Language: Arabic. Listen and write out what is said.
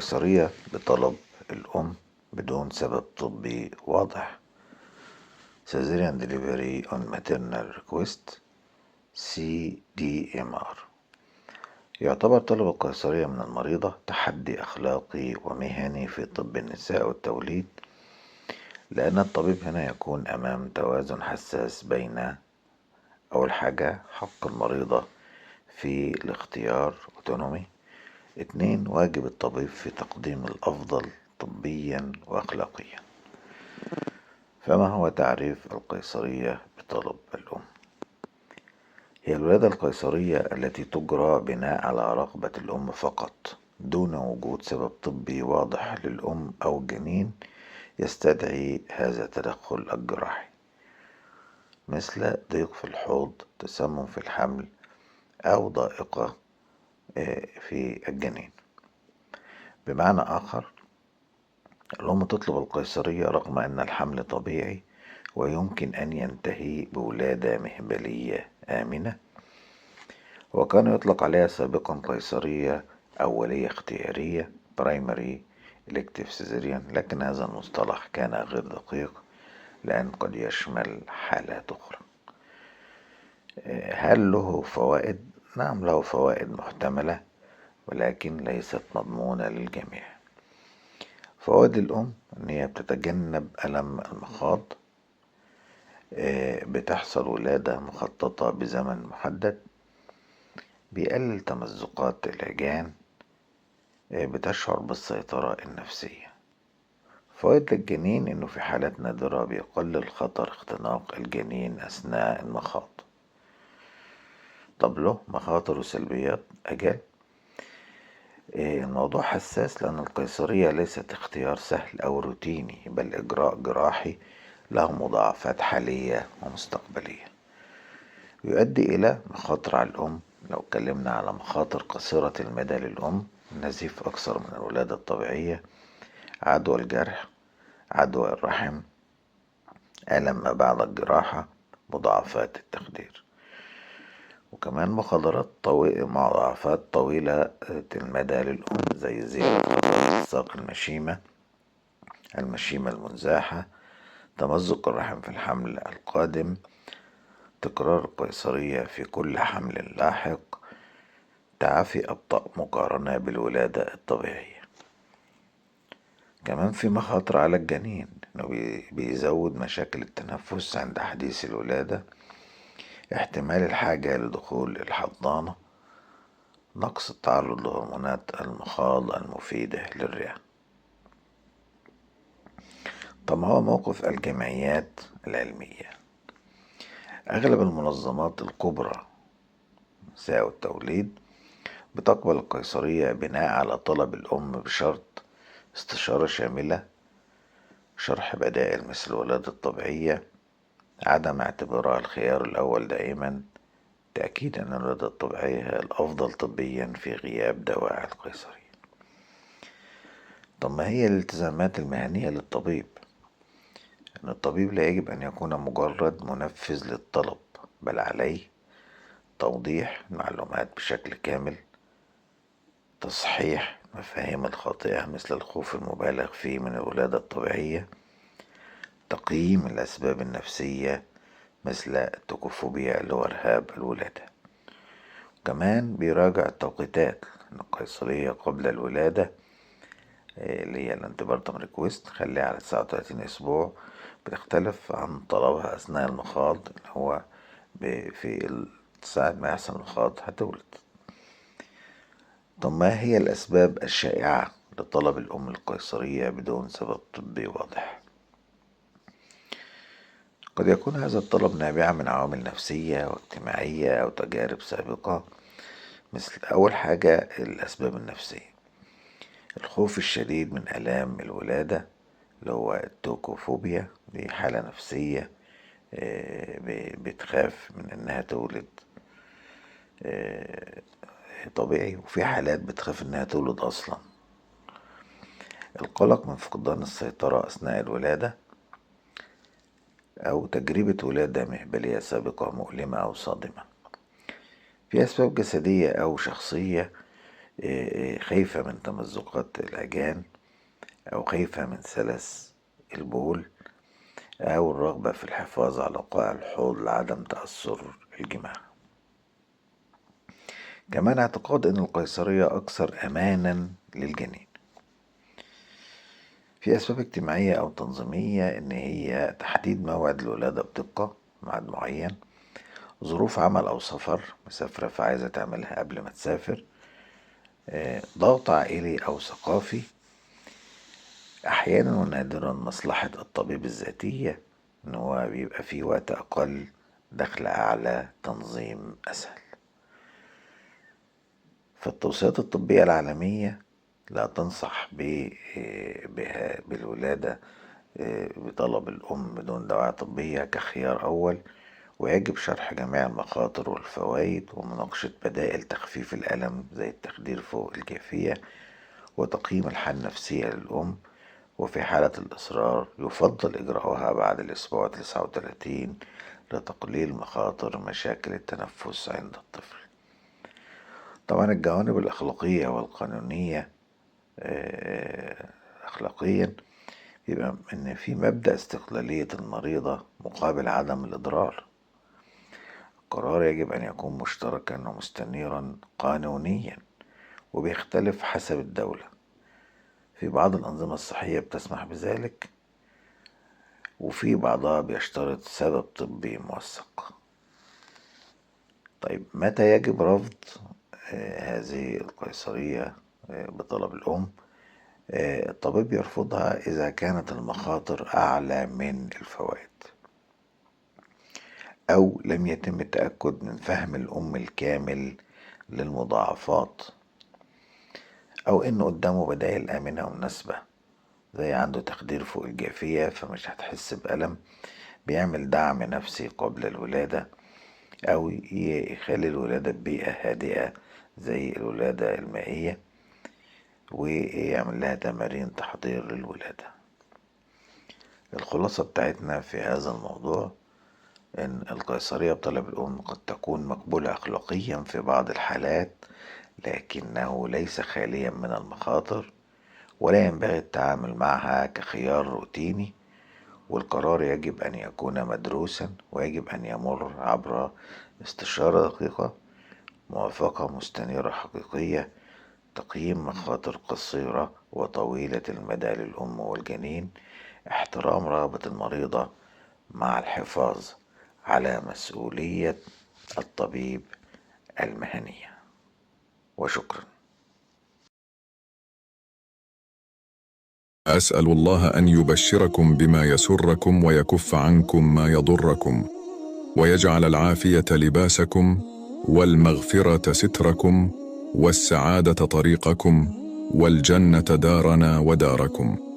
القيصرية بطلب الأم بدون سبب طبي واضح. Cesarean Delivery on Maternal Request CDMR. يعتبر طلب القيصرية من المريضة تحدي أخلاقي ومهني في طب النساء والتوليد، لأن الطبيب هنا يكون أمام توازن حساس بين أول حاجة حق المريضة في الاختيار autonomy، 2 واجب الطبيب في تقديم الأفضل طبيا وأخلاقيا. فما هو تعريف القيصرية بطلب الأم؟ هي الولادة القيصرية التي تجرى بناء على رغبة الأم فقط دون وجود سبب طبي واضح للأم أو الجنين يستدعي هذا التدخل الجراحي، مثل ضيق في الحوض، تسمم في الحمل، أو ضائقة في الجنين. بمعنى آخر، الأم تطلب القيصرية رغم أن الحمل طبيعي ويمكن أن ينتهي بولادة مهبلية آمنة، وكان يطلق عليها سابقا قيصرية أولية اختيارية Primary Elective Cesarean، لكن هذا المصطلح كان غير دقيق لأن قد يشمل حالات أخرى. هل له فوائد؟ نعم، له فوائد محتملة ولكن ليست مضمونة للجميع. فوائد الأم إن هي بتتجنب ألم المخاض، بتحصل ولادة مخططة بزمن محدد، بيقلل تمزقات العجان، بتشعر بالسيطرة النفسية. فوائد للجنين إنه في حالات نادرة بيقلل خطر اختناق الجنين أثناء المخاض. طب له مخاطر وسلبيات؟ أجل. الموضوع حساس لأن القيصرية ليست اختيار سهل أو روتيني، بل إجراء جراحي له مضاعفات حالية ومستقبلية، يؤدي إلى مخاطر على الأم. لو اتكلمنا على مخاطر قصيرة المدى للأم، نزيف أكثر من الولادة الطبيعية، عدوى الجرح، عدوى الرحم، ألم ما بعد الجراحة، مضاعفات التخدير، وكمان مضاعفات طويلة المدى للأم زي زيادة خطر الساق المشيمة المنزاحة، تمزق الرحم في الحمل القادم، تكرار القيصرية في كل حمل لاحق، تعافي أبطأ مقارنة بالولادة الطبيعية. كمان في مخاطر على الجنين، إنه بيزود مشاكل التنفس عند حديث الولادة، احتمال الحاجة لدخول الحضانة، نقص التعرض لهرمونات المخاض المفيدة للرئة. طب ما هو موقف الجمعيات العلمية؟ أغلب المنظمات الكبرى نساء والتوليد بتقبل القيصرية بناء على طلب الأم بشرط استشارة شاملة، شرح بدائل مثل الولادة الطبيعية، عدم اعتبارها الخيار الأول دائما، تأكيد أن الولادة الطبيعية هي الأفضل طبيا في غياب دواعي القيصرية. طب ما هي الالتزامات المهنية للطبيب؟ أن الطبيب لا يجب أن يكون مجرد منفذ للطلب، بل عليه توضيح المعلومات بشكل كامل، تصحيح مفاهيم الخاطئة مثل الخوف المبالغ فيه من الولادة الطبيعية، تقييم الأسباب النفسية مثل التوكوفوبيا اللي هو رهاب الولادة. كمان بيراجع التوقيتات القيصرية قبل الولادة اللي هي الانتبارتم ريكويست، خليها على 39 أسبوع، بتختلف عن طلبها أثناء المخاض اللي هو في ساعة ما يحصل المخاض هتولد. طب ما هي الأسباب الشائعة لطلب الأم القيصرية بدون سبب طبي واضح؟ قد يكون هذا الطلب نابعا من عوامل نفسية واجتماعية أو تجارب سابقة، مثل أول حاجة الأسباب النفسية، الخوف الشديد من آلام الولادة اللي هو التوكوفوبيا، دي حالة نفسية بتخاف من إنها تولد طبيعي، وفي حالات بتخاف إنها تولد أصلا. القلق من فقدان السيطرة أثناء الولادة، أو تجربة ولادة مهبلية سابقة مؤلمة أو صادمة. في أسباب جسدية أو شخصية خايفة من تمزقات الأجان، أو خايفة من سلس البول، أو الرغبة في الحفاظ على قاع الحوض لعدم تأثر الجماع. كمان اعتقاد أن القيصرية أكثر أمانا للجنين. في أسباب اجتماعية أو تنظيمية، إن هي تحديد موعد الولادة بدقة، ميعاد معين، ظروف عمل أو سفر، مسافرة فعايزة تعملها قبل ما تسافر، ضغط عائلي أو ثقافي، أحيانا ونادرا مصلحة الطبيب الذاتية، إن هو بيبقى فيه وقت أقل، دخل أعلى، تنظيم أسهل. فالتوصيات الطبية العالمية لا تنصح بالولادة بطلب الأم بدون دواعي طبية كخيار أول، ويجب شرح جميع المخاطر والفوائد ومناقشة بدائل تخفيف الألم زي التخدير فوق الكافية، وتقييم الحالة النفسية للأم. وفي حالة الإصرار يفضل إجراؤها بعد الأسبوع 39 لتقليل مخاطر مشاكل التنفس عند الطفل. طبعا الجوانب الأخلاقية والقانونية، أخلاقيا يبقى إن في مبدأ استقلالية المريضة مقابل عدم الإضرار. القرار يجب أن يكون مشتركا ومستنيرا قانونيا، وبيختلف حسب الدولة. في بعض الأنظمة الصحية بتسمح بذلك، وفي بعضها بيشترط سبب طبي موثق. طيب متى يجب رفض هذه القيصرية بطلب الأم؟ الطبيب يرفضها إذا كانت المخاطر أعلى من الفوائد، أو لم يتم التأكد من فهم الأم الكامل للمضاعفات، أو إنه قدامه بدائل آمنة ومناسبة، زي عنده تخدير فوق الجافية فمش هتحس بألم، بيعمل دعم نفسي قبل الولادة، أو يخلي الولادة ببيئة هادئة زي الولادة المائية، ويعمل لها تمارين تحضير للولادة. الخلاصة بتاعتنا في هذا الموضوع إن القيصرية بطلب الأم قد تكون مقبولة أخلاقيا في بعض الحالات، لكنه ليس خاليا من المخاطر، ولا ينبغي التعامل معها كخيار روتيني. والقرار يجب أن يكون مدروسا، ويجب أن يمر عبر استشارة دقيقة، موافقة مستنيرة حقيقية، تقييم مخاطر قصيرة وطويلة المدى للأم والجنين، احترام رغبة المريضة مع الحفاظ على مسؤولية الطبيب المهنية. وشكرا. أسأل الله أن يبشركم بما يسركم ويكف عنكم ما يضركم، ويجعل العافية لباسكم، والمغفرة ستركم، والسعادة طريقكم، والجنة دارنا وداركم.